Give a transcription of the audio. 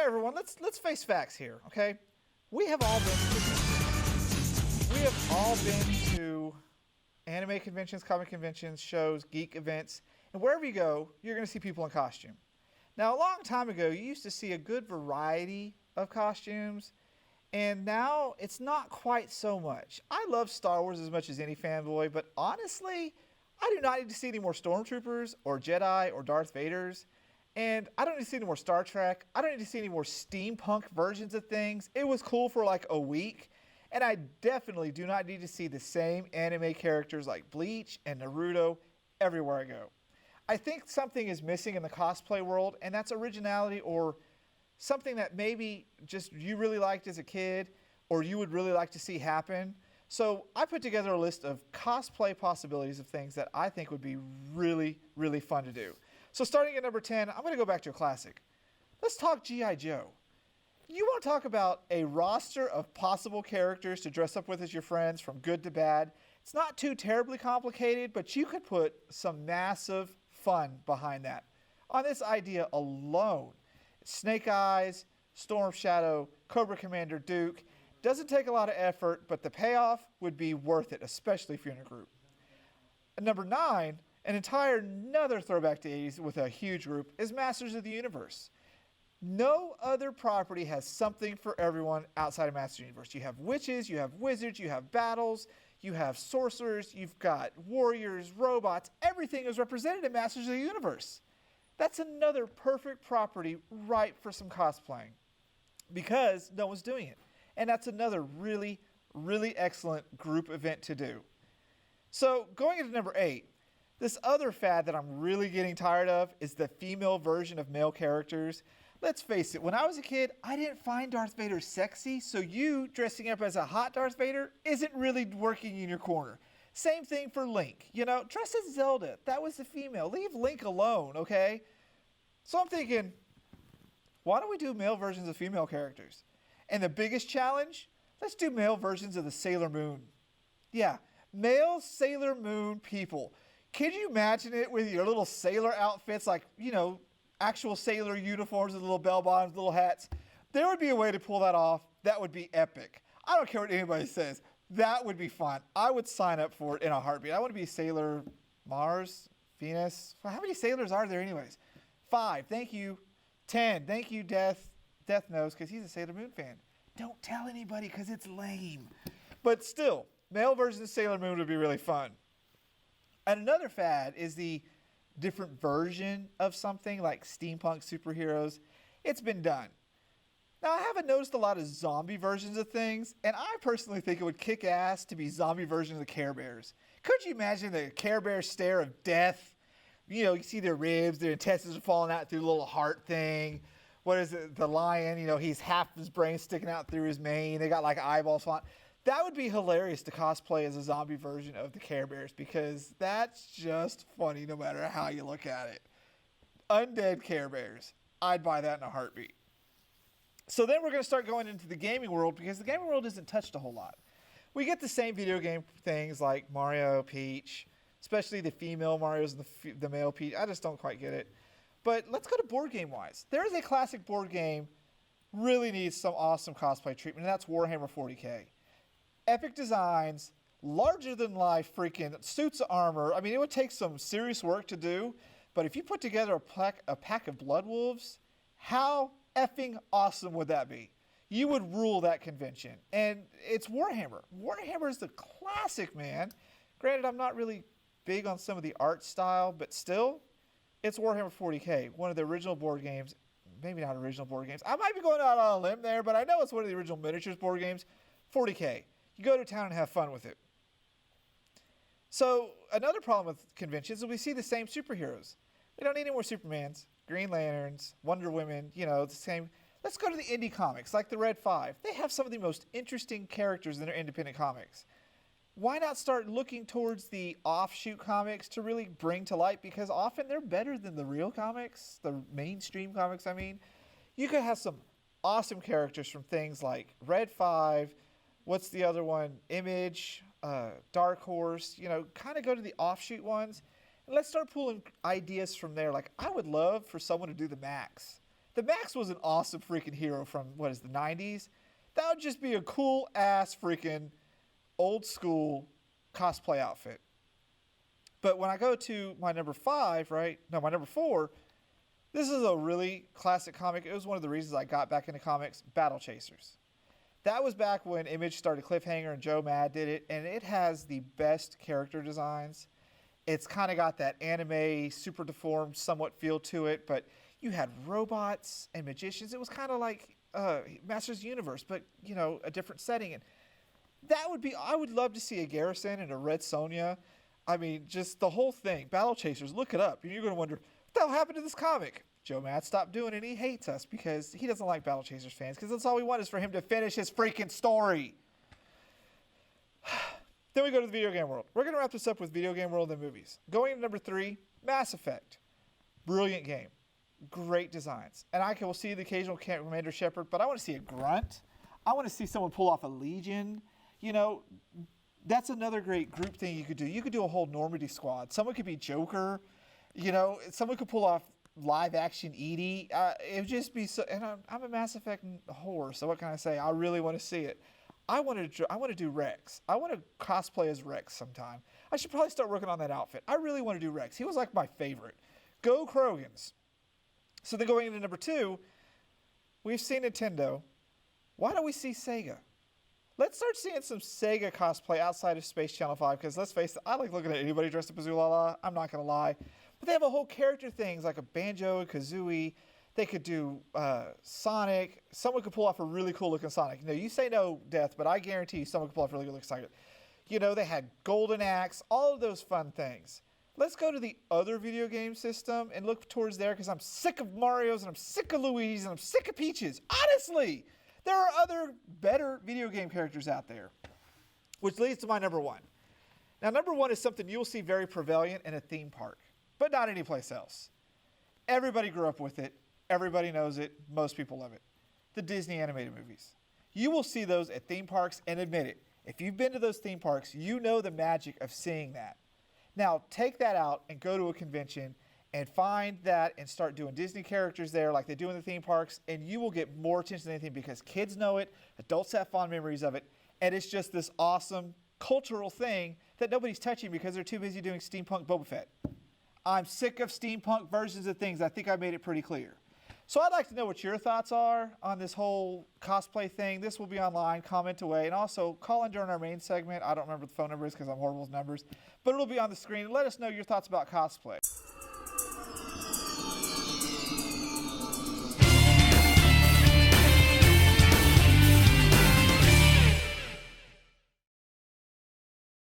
everyone, let's face facts here, okay? We have all been to anime conventions, comic conventions, shows, geek events, and wherever you go, you're going to see people in costume. Now, a long time ago, you used to see a good variety of costumes, and now it's not quite so much. I love Star Wars as much as any fanboy, but honestly, I do not need to see any more Stormtroopers or Jedi or Darth Vaders. And I don't need to see any more Star Trek. I don't need to see any more steampunk versions of things. It was cool for like a week. And I definitely do not need to see the same anime characters like Bleach and Naruto everywhere I go. I think something is missing in the cosplay world, and that's originality or something that maybe just you really liked as a kid or you would really like to see happen. So I put together a list of cosplay possibilities of things that I think would be really, really fun to do. So starting at number 10, I'm going to go back to a classic. Let's talk G.I. Joe. You want to talk about a roster of possible characters to dress up with as your friends from good to bad. It's not too terribly complicated, but you could put some massive fun behind that. On this idea alone, Snake Eyes, Storm Shadow, Cobra Commander Duke. Doesn't take a lot of effort, but the payoff would be worth it, especially if you're in a group. At number 9, another throwback to the 80s with a huge group is Masters of the Universe. No other property has something for everyone outside of Masters of the Universe. You have witches, you have wizards, you have battles, you have sorcerers, you've got warriors, robots. Everything is represented in Masters of the Universe. That's another perfect property ripe for some cosplaying because no one's doing it. And that's another really, really excellent group event to do. So going into number 8, this other fad that I'm really getting tired of is the female version of male characters. Let's face it, when I was a kid, I didn't find Darth Vader sexy, so you dressing up as a hot Darth Vader isn't really working in your corner. Same thing for Link. You know, dress as Zelda. That was the female. Leave Link alone, okay? So I'm thinking, why don't we do male versions of female characters? And the biggest challenge? Let's do male versions of the Sailor Moon. Yeah, male Sailor Moon people. Can you imagine it with your little sailor outfits, like, you know, actual sailor uniforms with little bell bottoms, little hats? There would be a way to pull that off. That would be epic. I don't care what anybody says. That would be fun. I would sign up for it in a heartbeat. I want to be Sailor Mars, Venus. How many sailors are there anyways? 5, thank you. 10, thank you, Death. Death knows because he's a Sailor Moon fan. Don't tell anybody because it's lame. But still, male version of Sailor Moon would be really fun. And another fad is the different version of something like steampunk superheroes. It's been done. Now, I haven't noticed a lot of zombie versions of things, and I personally think it would kick ass to be zombie versions of the Care Bears. Could you imagine the Care Bear stare of death? You know, you see their ribs, their intestines are falling out through the little heart thing. What is it? The lion, you know, he's half his brain sticking out through his mane. They got like eyeballs falling. That would be hilarious to cosplay as a zombie version of the Care Bears because that's just funny no matter how you look at it. Undead Care Bears. I'd buy that in a heartbeat. So then we're going to start going into the gaming world because the gaming world isn't touched a whole lot. We get the same video game things like Mario, Peach, especially the female Marios and the male Peach. I just don't quite get it. But let's go to board game wise. There is a classic board game really needs some awesome cosplay treatment, and that's Warhammer 40K. Epic designs, larger than life freaking suits of armor. I mean, it would take some serious work to do, but if you put together a pack of Blood Wolves, how effing awesome would that be? You would rule that convention. And it's Warhammer. Warhammer is the classic, man. Granted, I'm not really big on some of the art style, but still, it's Warhammer 40K, one of the original board games. Maybe not original board games. I might be going out on a limb there, but I know it's one of the original miniatures board games. 40K. You go to town and have fun with it. So another problem with conventions is we see the same superheroes. We don't need any more Supermans, Green Lanterns, Wonder Women, you know, the same. Let's go to the indie comics, like the Red 5. They have some of the most interesting characters in their independent comics. Why not start looking towards the offshoot comics to really bring to light? Because often they're better than the real comics, the mainstream comics, I mean. You could have some awesome characters from things like Red 5, what's the other one? Image, Dark Horse, you know, kind of go to the offshoot ones. And let's start pulling ideas from there. Like, I would love for someone to do the Max. The Max was an awesome freaking hero from, what is the 90s? That would just be a cool ass freaking old school cosplay outfit. But when I go to my number 5, right? No, my number 4, this is a really classic comic. It was one of the reasons I got back into comics, Battle Chasers. That was back when Image started Cliffhanger and Joe Mad did it, and it has the best character designs. It's kind of got that anime, super deformed, somewhat feel to it, but you had robots and magicians. It was kind of like Masters of the Universe, but, you know, a different setting. And that would be, I would love to see a Garrison and a Red Sonja. I mean, just the whole thing. Battle Chasers, look it up. You're going to wonder, what the hell happened to this comic? Joe Matt stopped doing it, and he hates us because he doesn't like Battle Chasers fans, because that's all we want is for him to finish his freaking story. Then we go to the video game world. We're going to wrap this up with video game world and movies. Going to number 3, Mass Effect. Brilliant game. Great designs. And I will see the occasional Commander Shepard, but I want to see a grunt. I want to see someone pull off a Legion. You know, that's another great group thing you could do. You could do a whole Normandy squad. Someone could be Joker. You know, someone could pull off live action Edie. It would just be so. And I'm a Mass Effect whore, so what can I say? I really want to see it. I want to do Rex. I want to cosplay as Rex sometime. I should probably start working on that outfit. I really want to do Rex. He was like my favorite. Go Krogans. So then going into number 2, we've seen Nintendo. Why don't we see Sega? Let's start seeing some Sega cosplay outside of Space Channel 5, because let's face it, I like looking at anybody dressed up as Ulala. I'm not going to lie. But they have a whole character things like a Banjo, a Kazooie. They could do Sonic. Someone could pull off a really cool looking Sonic. You know, you say no, Death, but I guarantee you someone could pull off a really good looking Sonic. You know, they had Golden Axe, all of those fun things. Let's go to the other video game system and look towards there, because I'm sick of Mario's and I'm sick of Luigi's and I'm sick of Peach's. Honestly, there are other better video game characters out there, which leads to my number 1. Now, number 1 is something you'll see very prevalent in a theme park, but not anyplace else. Everybody grew up with it. Everybody knows it. Most people love it. The Disney animated movies. You will see those at theme parks, and admit it, if you've been to those theme parks, you know the magic of seeing that. Now, take that out and go to a convention and find that and start doing Disney characters there like they do in the theme parks, and you will get more attention than anything, because kids know it, adults have fond memories of it, and it's just this awesome cultural thing that nobody's touching because they're too busy doing steampunk Boba Fett. I'm sick of steampunk versions of things. I think I made it pretty clear. So I'd like to know what your thoughts are on this whole cosplay thing. This will be online. Comment away. And also, call in during our main segment. I don't remember the phone numbers because I'm horrible with numbers. But it'll be on the screen. Let us know your thoughts about cosplay.